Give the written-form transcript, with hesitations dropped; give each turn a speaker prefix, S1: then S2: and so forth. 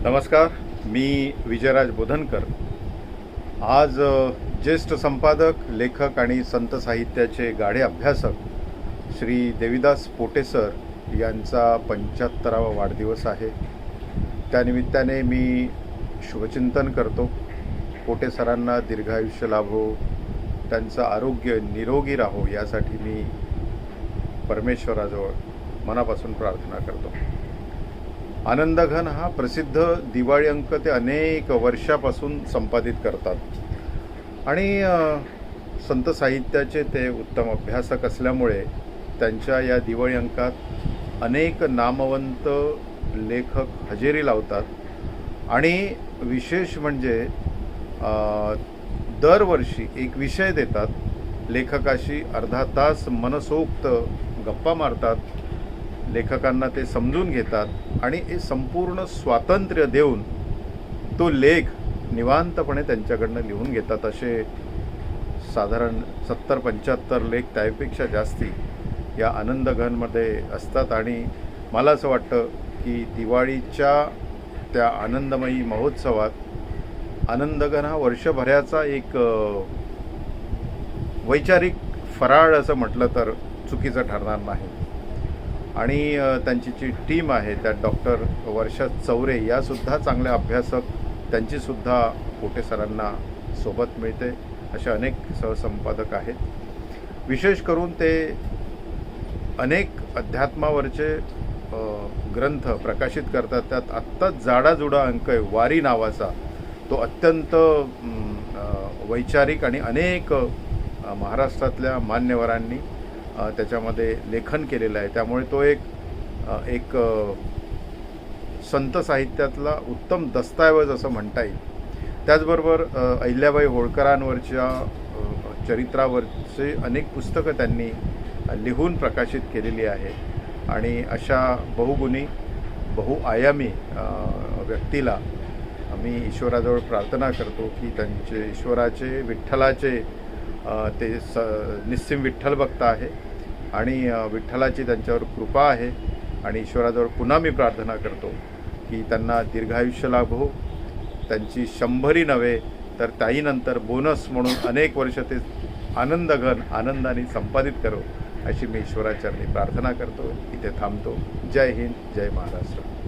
S1: नमस्कार, मी विजयराज बोधनकर। आज ज्येष्ठ संपादक, लेखक आणि संत साहित्याचे गाढे अभ्यासक श्री देविदास पोटे सर यांचा 75वा वाढदिवस आहे। त्यानिमित्ताने मी शुभचिंतन करतो। पोटे सरांना दीर्घायुष्य लाभो, त्यांचं आरोग्य निरोगी राहो यासाठी मी परमेश्वराजवळ मनापासून प्रार्थना करतो। आनंदघन हा प्रसिद्ध दिवाळी अंक ते अनेक वर्षापासून संपादित करतात आणि संत साहित्याचे ते उत्तम अभ्यासक असल्यामुळे त्यांच्या या दिवाळी अंकात अनेक नामवंत लेखक हजेरी लावतात आणि विशेष म्हणजे दरवर्षी एक विषय देतात। लेखकाशी अर्धा तास मनसोक्त गप्पा मारतात, लेखकांना ते समजून घेतात आणि हे संपूर्ण स्वातंत्र्य देऊन तो लेख निवांतपणे त्यांच्याकडनं लिहून घेतात। असे साधारण 70-75 लेख त्यापेक्षा जास्ती या आनंदघनमध्ये असतात आणि मला असं वाटतं की दिवाळीच्या त्या आनंदमयी महोत्सवात आनंदघन हा वर्षभराचा एक वैचारिक फराळ असं म्हटलं तर चुकीचं ठरणार नाही। आणि त्यांची जी टीम आहे त्यात डॉक्टर वर्षा चौरे यासुद्धा चांगल्या अभ्यासक, त्यांचीसुद्धा पोटे सरांना सोबत मिळते। असे अनेक सहसंपादक आहेत। विशेष करून ते अनेक अध्यात्मावरचे ग्रंथ प्रकाशित करतात। त्यात आत्ताच जाडाजुडा अंक आहे वारी नावाचा, तो अत्यंत वैचारिक आणि अनेक महाराष्ट्रातल्या मान्यवरांनी त्याच्यामध्ये लेखन केलेलं आहे। त्यामुळे तो एक संत साहित्यातला उत्तम दस्तऐवज असं म्हणता येईल। त्याचबरोबर अहिल्याबाई होळकरांवरच्या चरित्रावरचे अनेक पुस्तकं त्यांनी लिहून प्रकाशित केलेली आहे आणि अशा बहुगुणी बहुआयामी व्यक्तीला मी ईश्वराजवळ प्रार्थना करतो की त्यांचे ईश्वराचे विठ्ठलाचे ते निस्सिम विठ्ठल भक्त आहे आणि विठ्ठलाची त्यांच्यावर कृपा आहे आणि ईश्वराजवळ पुन्हा मी प्रार्थना करतो की त्यांना दीर्घायुष्य लाभो, त्यांची 100 नव्हे तर त्याहीनंतर बोनस म्हणून अनेक वर्ष ते आनंदघन आनंदाने संपादित करो अशी मी ईश्वराचरणी प्रार्थना करतो। इथे थांबतो। जय हिंद, जय महाराष्ट्र।